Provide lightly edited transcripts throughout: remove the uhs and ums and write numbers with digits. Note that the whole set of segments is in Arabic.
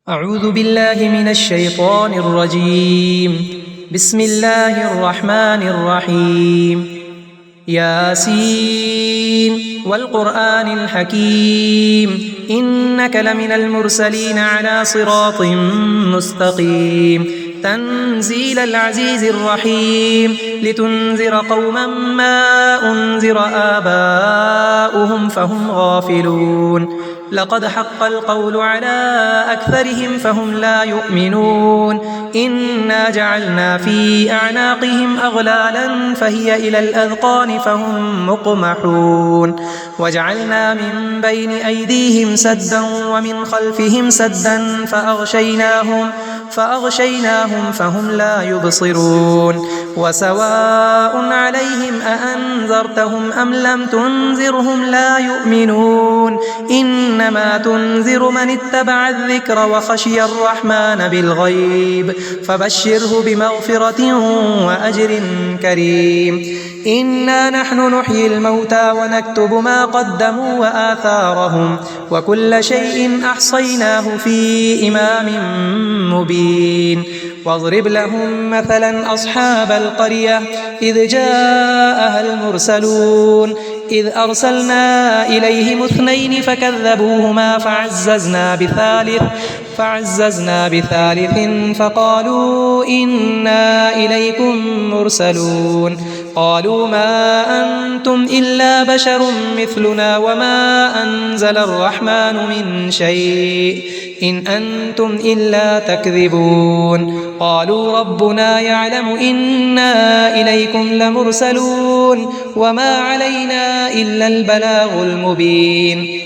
أعوذ بالله من الشيطان الرجيم. بسم الله الرحمن الرحيم. ياسين والقرآن الحكيم إنك لمن المرسلين على صراط مستقيم تنزيل العزيز الرحيم لتنذر قوما ما أنذر آباؤهم فهم غافلون لقد حق القول على أكثرهم فهم لا يؤمنون إنا جعلنا في أعناقهم أغلالا فهي إلى الأذقان فهم مقمحون وجعلنا من بين أيديهم سدا ومن خلفهم سدا فأغشيناهم فهم لا يبصرون وسواء عليهم أأنذرتهم أم لم تنذرهم لا يؤمنون إنما تنذر من اتبع الذكر وخشي الرحمن بالغيب فبشره بمغفرة وأجر كريم إنا نحن نحيي الموتى ونكتب ما قدموا وآثارهم وكل شيء أحصيناه في إمام مبين واضرب لهم مثلا أصحاب القرية إذ جاءها المرسلون إذ أرسلنا إليهم 2 فكذبوهما فعززنا بثالث فقالوا إنا إليكم مرسلون قالوا ما أنتم إلا بشر مثلنا وما أنزل الرحمن من شيء إن أنتم إلا تكذبون قالوا ربنا يعلم إنا إليكم لمرسلون وما علينا إلا البلاغ المبين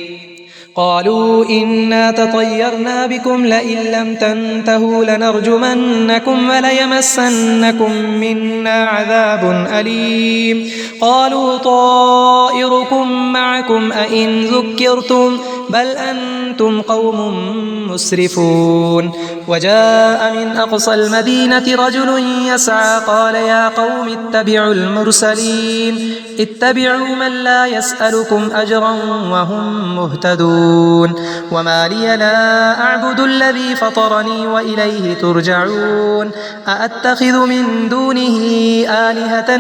قالوا إنا تطيرنا بكم لئن لم تنتهوا لنرجمنكم وليمسنكم منا عذاب أليم قالوا طائركم معكم أئن ذكرتم بل أنتم قوم مسرفون وجاء من أقصى المدينة رجل يسعى قال يا قوم اتبعوا المرسلين اتبعوا من لا يسألكم أجرا وهم مهتدون وما لي لا أعبد الذي فطرني وإليه ترجعون أأتخذ من دونه آلهة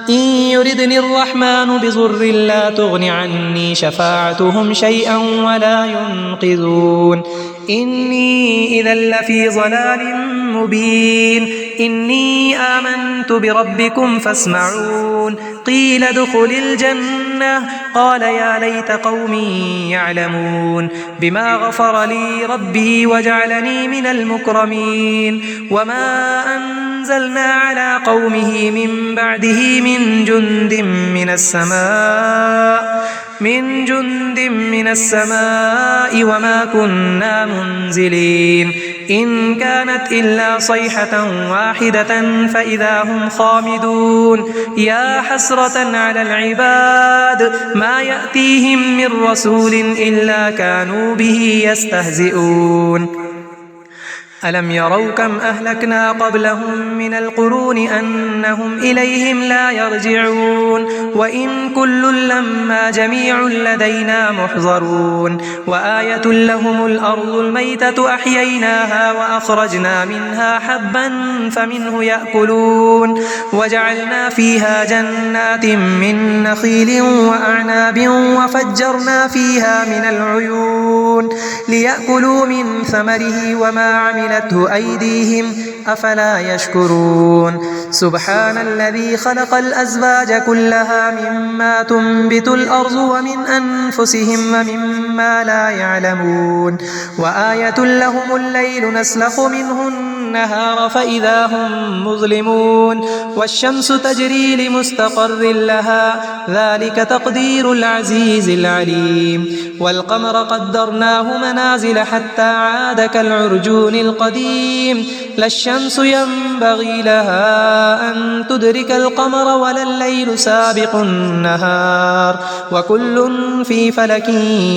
إن يردني الرحمن بضر لا تغن عني شفاعتهم شيئا ولا ينقذون إني إذا لفي ضلال مبين إني آمنت بربكم فاسمعون قيل ادخل الجنة قال يا ليت قومي يعلمون بما غفر لي ربي وجعلني من المكرمين وما أنزلنا على قومه من بعده من جند من السماء وما كنا منزلين إن كانت إلا صيحة واحدة فإذا هم خامدون يا حسرة على العباد ما يأتيهم من رسول إلا كانوا به يستهزئون ألم يروا كم أهلكنا قبلهم من القرون أنهم إليهم لا يرجعون وإن كل لما جميع لدينا محضرون وآية لهم الأرض الميتة أحييناها وأخرجنا منها حبا فمنه يأكلون وجعلنا فيها جنات من نخيل وأعناب وفجرنا فيها من العيون ليأكلوا من ثمره وما عملته أيديهم أفلا يشكرون سبحان الذي خلق الأزواج كلها مما تنبت الأرض ومن أنفسهم ومما لا يعلمون وآية لهم الليل نسلخ منه النهار فإذا هم مظلمون والشمس تجري لمستقر لها ذلك تقدير العزيز العليم والقمر قدرناه منازل حتى عاد كالعرجون القديم لا الشمس ينبغي لها أن تدرك القمر ولا الليل سابق النهار وكل في فلك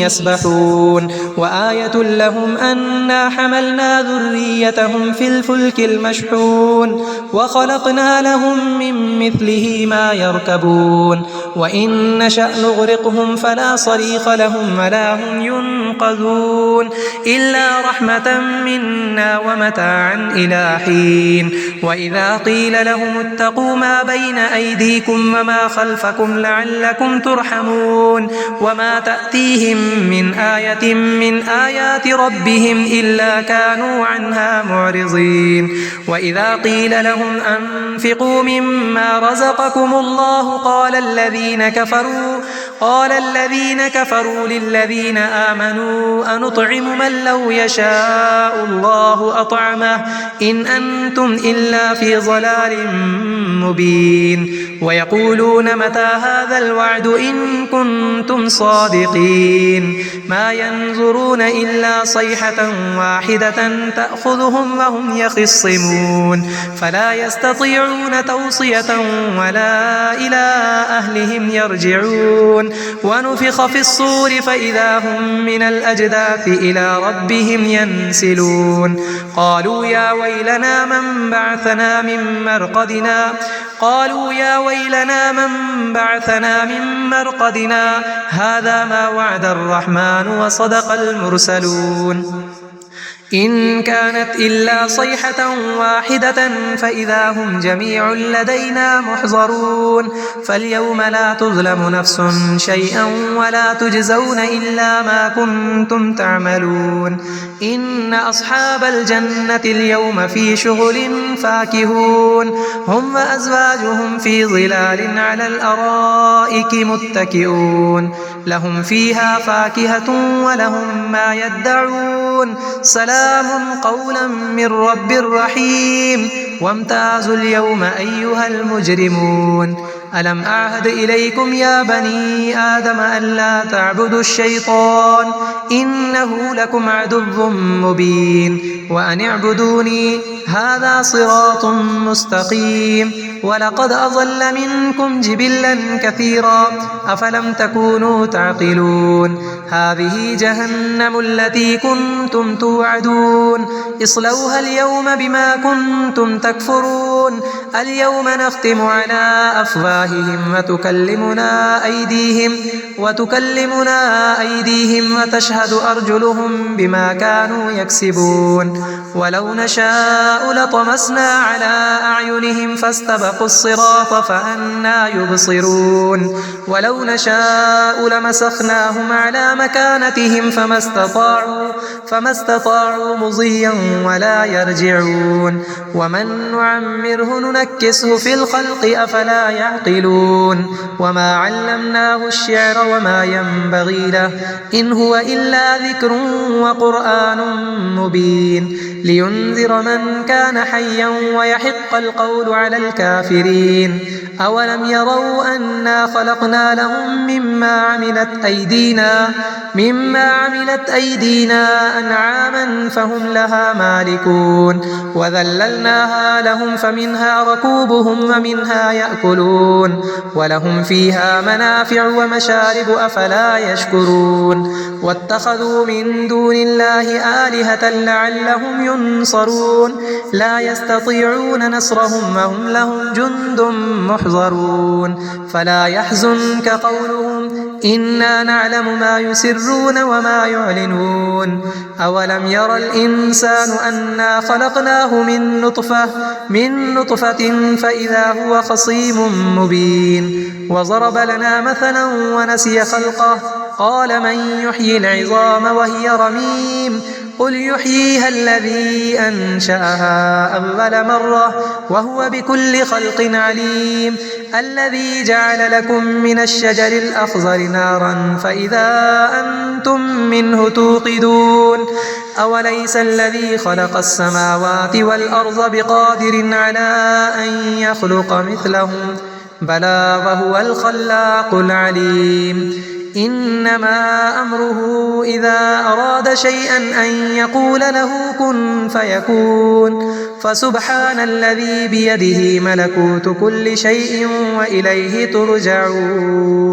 يسبحون وآية لهم أنا حملنا ذريتهم في الفلك المشحون وخلقنا لهم من مثله ما يركبون وإن نشأ نغرقهم فلا صريخ لهم ولا هم ينقذون إلا رحمة منا ومتاعا إلى حين وإذا قيل لهم اتقوا ما بين أيديكم وما خلفكم لعلكم ترحمون وما تأتيهم من آية من آيات ربهم إلا كانوا عنها معرضين وإذا قيل لهم أنفقوا مما رزقكم الله قال الذين كفروا للذين آمنوا أنطعم من لو يشاء الله أطعمه إن أنتم إلا في ضلال مبين ويقولون متى هذا الوعد إن كنتم صادقين ما ينظرون إلا صيحة واحدة تأخذهم وهم يخصمون فلا يستطيعون توصية ولا إلى أهلهم يرجعون ونفخ في الصور فإذا هم من الأجداث إلى ربهم ينسلون قالوا يا ويلنا من بعثنا من مرقدنا هذا ما وعد الرحمن وصدق المرسلون إن كانت إلا صيحة واحدة فإذا هم جميع لدينا محضرون فاليوم لا تظلم نفس شيئا ولا تجزون إلا ما كنتم تعملون إن أصحاب الجنة اليوم في شغل فاكهون هم وأزواجهم في ظلال على الأرائك متكئون لهم فيها فاكهة ولهم ما يدعون سلام قولا من رب رحيم وامتازوا اليوم أيها المجرمون ألم أعهد إليكم يا بني آدم ألا تعبدوا الشيطان إنه لكم عدو مبين وأن اعبدوني هذا صراط مستقيم ولقد أضل منكم جبلا كثيرا أفلم تكونوا تعقلون هذه جهنم التي كنتم توعدون اصلوها اليوم بما كنتم تكفرون اليوم نختم على أفواههم وتكلمنا أيديهم وتشهد أرجلهم بما كانوا يكسبون ولو نشاء لطمسنا على أعينهم فاستبقوا الصراط فأنى يبصرون ولو نشاء لمسخناهم على مكانتهم فما استطاعوا مضيا ولا يرجعون ومن نعمره ننكسه في الخلق أفلا يعقلون وما علمناه الشعر وما ينبغي له إن هو إلا ذكر وقرآن مبين لينذر من كان حيا ويحق القول على الكافرين أولم يروا أنا خلقنا لهم مما عملت أيدينا أنعاما فهم لها مالكون وذللناها لهم فمنها ركوبهم ومنها يأكلون ولهم فيها منافع ومشارب أفلا يشكرون واتخذوا من دون الله آلهة لعلهم ينصرون لا يستطيعون نصرهم وهم لهم جند محضرون فلا يحزنك قولهم إنا نعلم ما يسرون وما يعلنون أولم ير الإنسان أنا خلقناه من نطفة فإذا هو خصيم مبين وضرب لنا مثلا ونسي خلقه قال من يحيي العظام وهي رميم قل يحييها الذي أنشأها أول مرة وهو بكل خلق عليم الذي جعل لكم من الشجر الأخضر نارا فإذا أنتم منه توقدون أوليس الذي خلق السماوات والأرض بقادر على أن يخلق مثلهم بلى وهو الخلاق العليم إنما أمره إذا أراد شيئا أن يقول له كن فيكون فسبحان الذي بيده ملكوت كل شيء وإليه ترجعون.